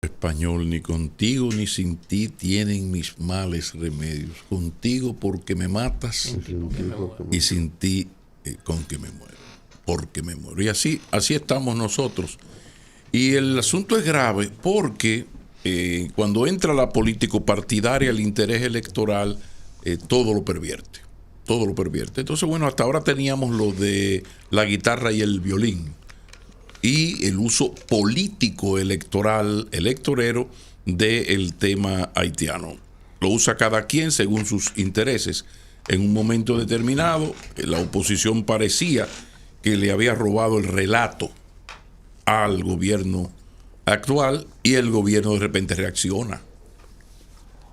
Español, ni contigo ni sin ti tienen mis males remedios. Contigo porque me matas y sin ti con que me muero. Porque me muero. Y así estamos nosotros. Y el asunto es grave porque cuando entra la político partidaria, el interés electoral, todo lo pervierte. Todo lo pervierte. Entonces, bueno, hasta ahora teníamos lo de la guitarra y el violín y el uso político electoral, electorero del tema haitiano. Lo usa cada quien según sus intereses. En un momento determinado, la oposición parecía que le había robado el relato al gobierno actual y el gobierno de repente reacciona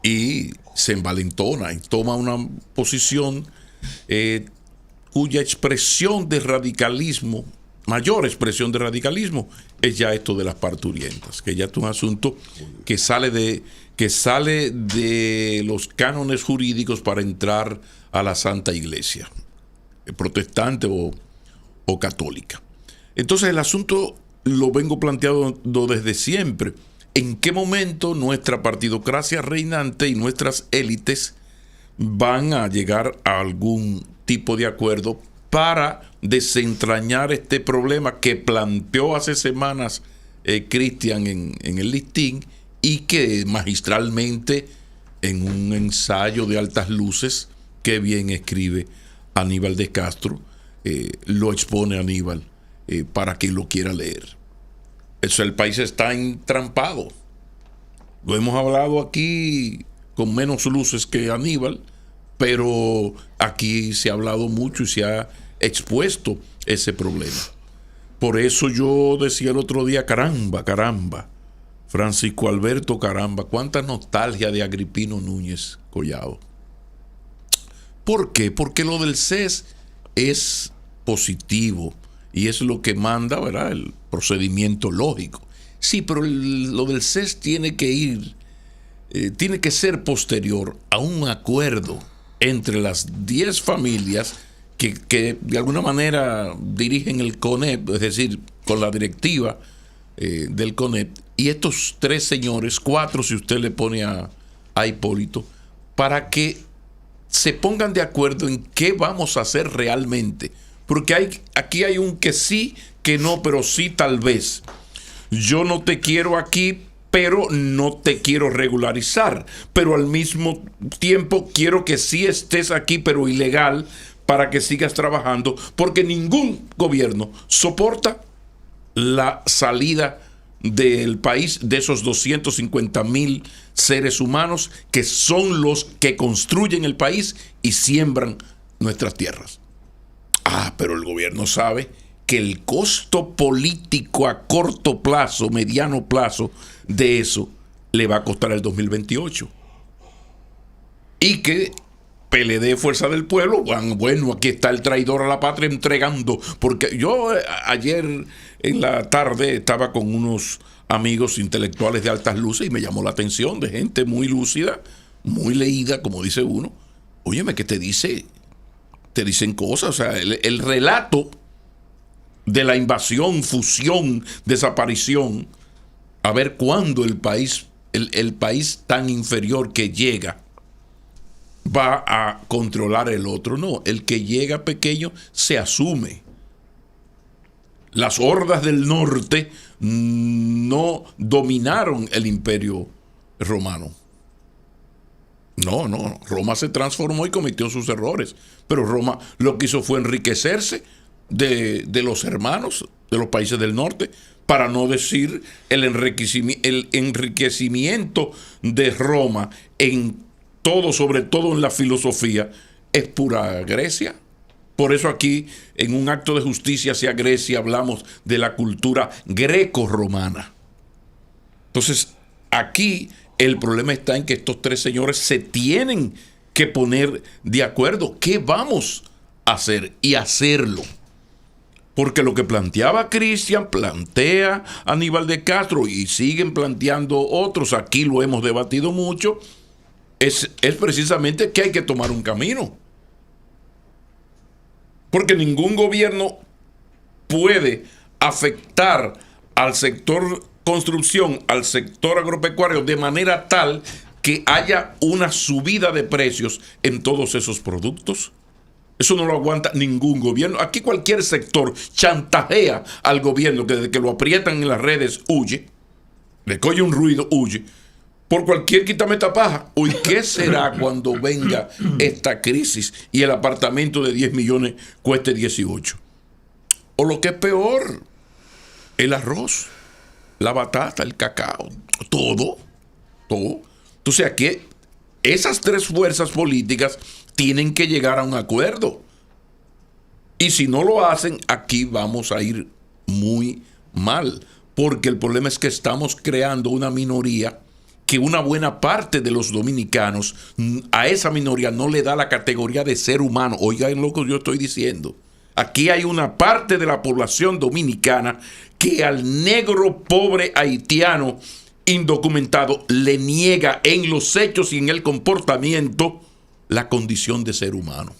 y se envalentona y toma una posición cuya expresión de radicalismo, mayor expresión de radicalismo, es ya esto de las parturientas, que ya es un asunto que sale de los cánones jurídicos para entrar a la Santa Iglesia, protestante o católica. Entonces el asunto lo vengo planteando desde siempre. ¿En qué momento nuestra partidocracia reinante y nuestras élites van a llegar a algún tipo de acuerdo para desentrañar este problema que planteó hace semanas Cristian en el listín y que magistralmente en un ensayo de altas luces que bien escribe Aníbal de Castro, lo expone Aníbal para quien lo quiera leer? Eso, el país está entrampado. Lo hemos hablado aquí con menos luces que Aníbal, pero aquí se ha hablado mucho y se ha expuesto ese problema. Por eso yo decía el otro día, caramba, Francisco Alberto, caramba, cuánta nostalgia de Agripino Núñez Collado. ¿Por qué? Porque lo del CES es positivo y es lo que manda, ¿verdad?, el procedimiento lógico. Sí, pero lo del CES tiene que ser posterior a un acuerdo entre las 10 familias que de alguna manera dirigen el CONEP, es decir, con la directiva del CONEP, y estos 3 señores, 4 si usted le pone a Hipólito, para que se pongan de acuerdo en qué vamos a hacer realmente. Porque aquí hay un que sí, que no, pero sí tal vez. Yo no te quiero aquí, pero no te quiero regularizar. Pero al mismo tiempo quiero que sí estés aquí, pero ilegal, para que sigas trabajando, porque ningún gobierno soporta la salida del país de esos 250,000 seres humanos que son los que construyen el país y siembran nuestras tierras. Pero el gobierno sabe que el costo político a corto plazo, mediano plazo, de eso le va a costar el 2028. Y que PLD, Fuerza del Pueblo, bueno, aquí está el traidor a la patria entregando. Porque yo ayer en la tarde estaba con unos amigos intelectuales de altas luces y me llamó la atención de gente muy lúcida, muy leída, como dice uno. Óyeme, ¿qué te dicen cosas? O sea, el relato de la invasión, fusión, desaparición, a ver cuándo el país tan inferior que llega va a controlar el otro. No, el que llega pequeño se asume. Las hordas del norte no dominaron el imperio romano. No, Roma se transformó y cometió sus errores, pero Roma lo que hizo fue enriquecerse de los hermanos de los países del norte, para no decir el enriquecimiento de Roma en todo, sobre todo en la filosofía, es pura Grecia. Por eso aquí, en un acto de justicia hacia Grecia, hablamos de la cultura greco-romana. Entonces, aquí el problema está en que estos 3 señores se tienen que poner de acuerdo. ¿Qué vamos a hacer? Y hacerlo. Porque lo que planteaba Cristian, plantea Aníbal de Castro y siguen planteando otros, aquí lo hemos debatido mucho, es precisamente que hay que tomar un camino. Porque ningún gobierno puede afectar al sector construcción al sector agropecuario de manera tal que haya una subida de precios en todos esos productos. Eso no lo aguanta ningún gobierno. Aquí cualquier sector chantajea al gobierno, que desde que lo aprietan en las redes huye, le coge un ruido, huye, por cualquier quítame esta paja. ¿Y qué será cuando venga esta crisis y el apartamento de 10 millones cueste 18? O lo que es peor, el arroz, la batata, el cacao, todo. Entonces aquí esas tres fuerzas políticas tienen que llegar a un acuerdo. Y si no lo hacen, aquí vamos a ir muy mal. Porque el problema es que estamos creando una minoría que una buena parte de los dominicanos, a esa minoría no le da la categoría de ser humano. Oigan lo que yo estoy diciendo. Aquí hay una parte de la población dominicana que al negro pobre haitiano indocumentado le niega en los hechos y en el comportamiento la condición de ser humano.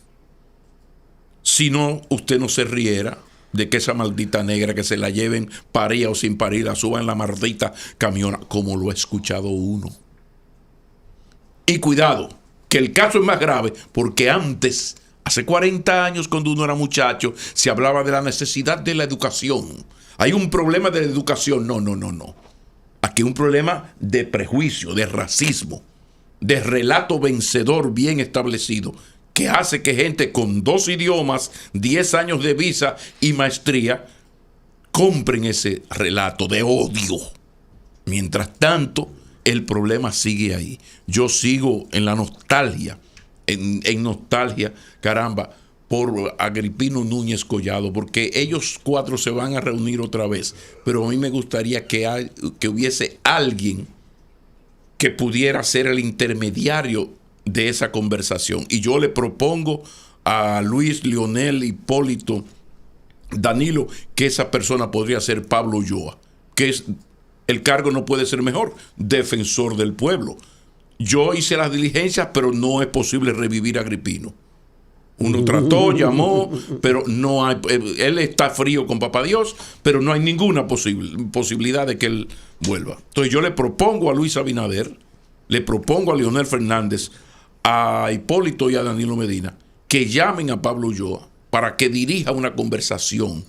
Si no, usted no se riera de que esa maldita negra, que se la lleven paría o sin parir, la suban en la maldita camiona, como lo ha escuchado uno. Y cuidado, que el caso es más grave, porque antes, hace 40 años, cuando uno era muchacho, se hablaba de la necesidad de la educación. Hay un problema de la educación. No. Aquí hay un problema de prejuicio, de racismo, de relato vencedor bien establecido, que hace que gente con 2 idiomas, 10 años de visa y maestría compren ese relato de odio. Mientras tanto, el problema sigue ahí. Yo sigo en la nostalgia, en nostalgia, caramba, por Agripino Núñez Collado, porque ellos 4 se van a reunir otra vez, pero a mí me gustaría que hubiese alguien que pudiera ser el intermediario de esa conversación. Y yo le propongo a Luis Leonel Hipólito Danilo que esa persona podría ser Pablo Ulloa, que es, el cargo no puede ser mejor, defensor del pueblo. Yo hice las diligencias, pero no es posible revivir a Agripino. Uno trató, llamó, pero no hay, él está frío con papá Dios, pero no hay ninguna posibilidad de que él vuelva. Entonces yo le propongo a Luis Abinader, le propongo a Leonel Fernández, a Hipólito y a Danilo Medina, que llamen a Pablo Ulloa para que dirija una conversación.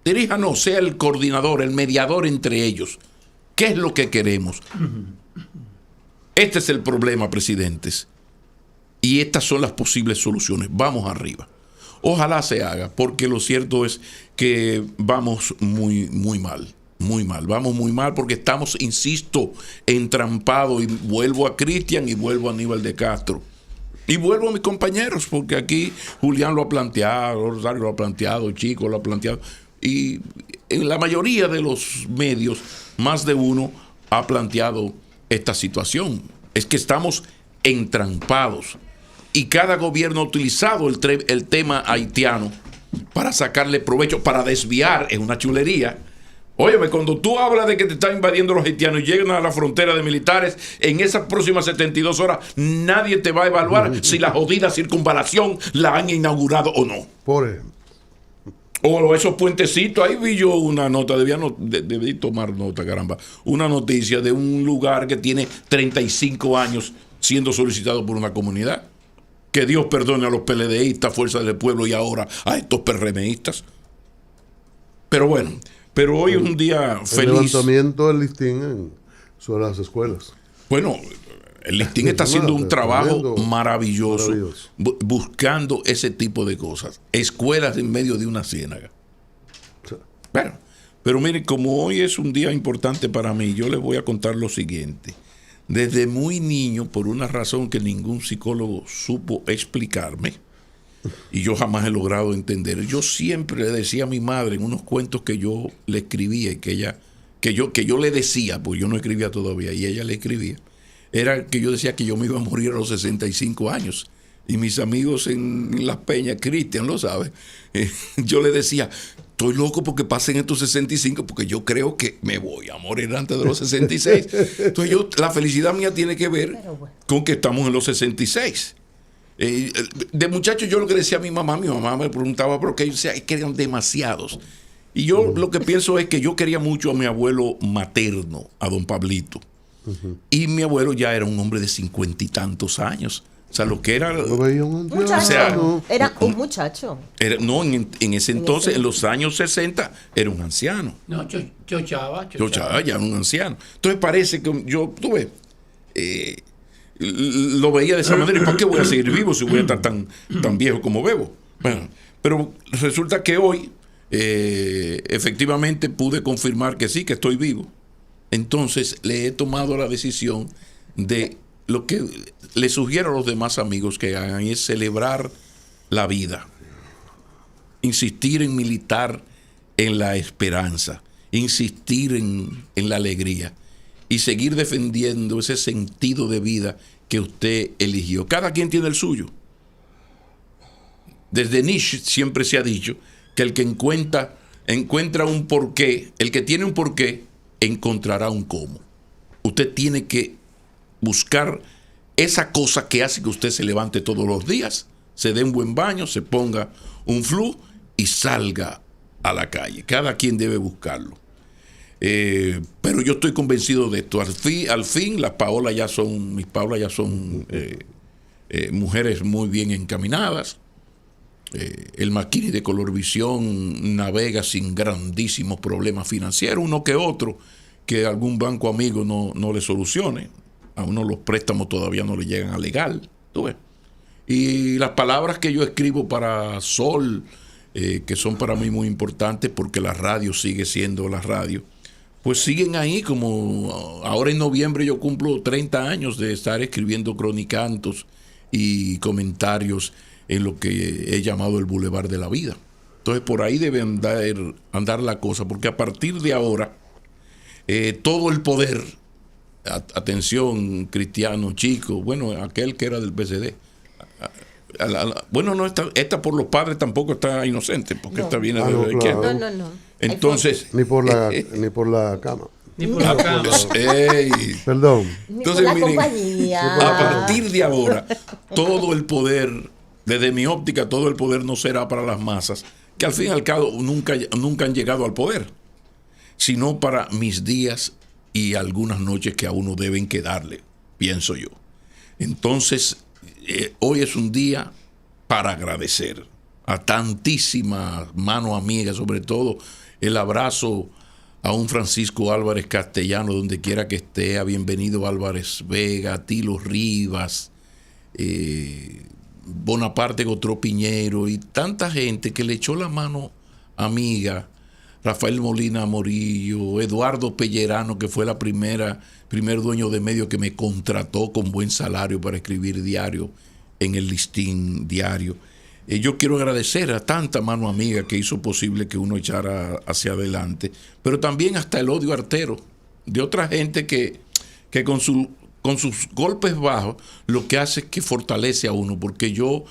Dirija, no, sea el coordinador, el mediador entre ellos. ¿Qué es lo que queremos? Este es el problema, presidentes. Y estas son las posibles soluciones. Vamos arriba. Ojalá se haga, porque lo cierto es que vamos muy mal. Muy mal, vamos muy mal porque estamos, insisto, entrampados. Y vuelvo a Cristian y vuelvo a Aníbal de Castro. Y vuelvo a mis compañeros, porque aquí Julián lo ha planteado, Rosario lo ha planteado, Chico lo ha planteado. Y en la mayoría de los medios, más de uno ha planteado esta situación. Es que estamos entrampados. Y cada gobierno ha utilizado el tema haitiano para sacarle provecho, para desviar, es una chulería. Óyeme, cuando tú hablas de que te están invadiendo los haitianos y llegan a la frontera de militares, en esas próximas 72 horas nadie te va a evaluar si la jodida circunvalación la han inaugurado o no. Por ejemplo. O esos puentecitos, ahí vi yo una nota, debí tomar nota, caramba, una noticia de un lugar que tiene 35 años siendo solicitado por una comunidad. Que Dios perdone a los PLDistas, Fuerza del Pueblo, y ahora a estos PRMistas. Pero bueno, pero hoy es un día feliz. El levantamiento del listín sobre las escuelas. Bueno, el listín está haciendo un trabajo maravilloso. Buscando ese tipo de cosas. Escuelas en medio de una ciénaga. Sí. Bueno, pero miren, como hoy es un día importante para mí, yo les voy a contar lo siguiente. Desde muy niño, por una razón que ningún psicólogo supo explicarme, y yo jamás he logrado entender, yo siempre le decía a mi madre en unos cuentos que yo le escribía y que yo le decía, pues yo no escribía todavía y ella le escribía, era que yo decía que yo me iba a morir a los 65 años. Y mis amigos en Las Peñas, Cristian lo sabe, yo le decía, estoy loco porque pasen estos 65, porque yo creo que me voy a morir antes de los 66. Entonces la felicidad mía tiene que ver con que estamos en los 66. De muchacho yo lo que decía a mi mamá me preguntaba, pero que ellos que eran demasiados. Y yo lo que pienso es que yo quería mucho a mi abuelo materno, a don Pablito. Y mi abuelo ya era un hombre de 50 y tantos años. O sea, lo que era... Lo veía un anciano. Muchacho. O sea, Era un muchacho. no, en ese entonces, en los años 60, era un anciano. No, chochaba. Ya era un anciano. Entonces parece que yo, tú ves, lo veía de esa manera. ¿Y para qué voy a seguir vivo si voy a estar tan viejo como bebo? Bueno, pero resulta que hoy, efectivamente, pude confirmar que sí, que estoy vivo. Entonces le he tomado la decisión de lo que le sugiero a los demás amigos que hagan, y es celebrar la vida, insistir en militar en la esperanza, insistir en la alegría y seguir defendiendo ese sentido de vida que usted eligió. Cada quien tiene el suyo. Desde Nietzsche siempre se ha dicho que el que encuentra un porqué, el que tiene un porqué, encontrará un cómo. Usted tiene que buscar esa cosa que hace que usted se levante todos los días, se dé un buen baño, se ponga un flu y salga a la calle. Cada quien debe buscarlo. Pero yo estoy convencido de esto. Al fin mis Paolas ya son mujeres muy bien encaminadas. El Maquini de Colorvisión navega sin grandísimos problemas financieros, uno que otro que algún banco amigo no le solucione. A uno los préstamos todavía no le llegan a legal, ¿tú ves? Y las palabras que yo escribo para Sol, que son para mí muy importantes porque la radio sigue siendo la radio, pues siguen ahí. Como ahora en noviembre yo cumplo 30 años de estar escribiendo cronicantos y comentarios en lo que he llamado el Boulevard de la Vida. Entonces por ahí debe andar la cosa, porque a partir de ahora todo el poder, atención cristiano, chico, bueno, aquel que era del PCD, bueno, no esta por los padres tampoco está inocente, porque esta viene de la izquierda. No. Entonces Ni por la cama. Ni por la cama. Perdón. Entonces, la miren, compañía. a partir de ahora, todo el poder, desde mi óptica, todo el poder no será para las masas, que al fin y al cabo nunca han llegado al poder, sino para mis días y algunas noches que a uno deben quedarle, pienso yo. Entonces, hoy es un día para agradecer a tantísimas manos amigas, sobre todo el abrazo a un Francisco Álvarez Castellano, donde quiera que esté, a Bienvenido Álvarez Vega, a Tilo Rivas, Bonaparte Gotró Piñero y tanta gente que le echó la mano amiga, Rafael Molina Morillo, Eduardo Pellerano, que fue primer dueño de medio que me contrató con buen salario para escribir diario en el Listín Diario. Yo quiero agradecer a tanta mano amiga que hizo posible que uno echara hacia adelante, pero también hasta el odio artero de otra gente que con sus golpes bajos lo que hace es que fortalece a uno, porque yo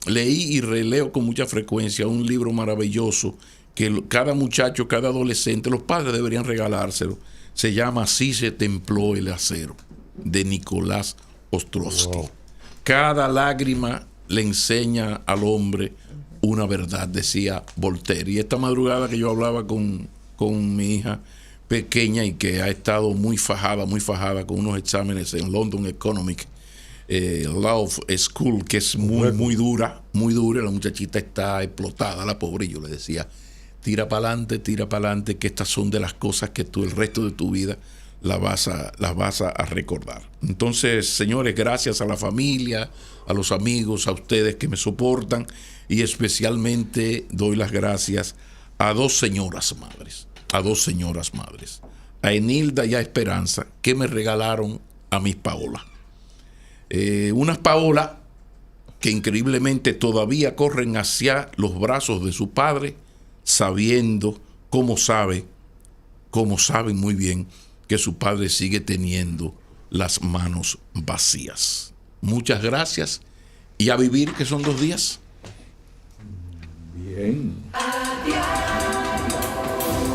leí y releo con mucha frecuencia un libro maravilloso que cada muchacho, cada adolescente, los padres deberían regalárselo. Se llama Así se templó el acero, de Nicolás Ostrovsky. Wow. Cada lágrima le enseña al hombre una verdad, decía Voltaire. Y esta madrugada que yo hablaba con mi hija pequeña y que ha estado muy fajada con unos exámenes en London Economic Law School, que es muy dura, la muchachita está explotada, la pobre, y yo le decía, tira para adelante, que estas son de las cosas que tú el resto de tu vida las vas a recordar. Entonces, señores, gracias a la familia, a los amigos, a ustedes que me soportan, y especialmente doy las gracias a dos señoras madres, a Enilda y a Esperanza, que me regalaron a mis Paolas. Unas Paolas que increíblemente todavía corren hacia los brazos de su padre, sabiendo, como saben muy bien, que su padre sigue teniendo las manos vacías. Muchas gracias y a vivir, que son 2 días. Bien.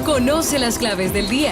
Conoce las claves del día.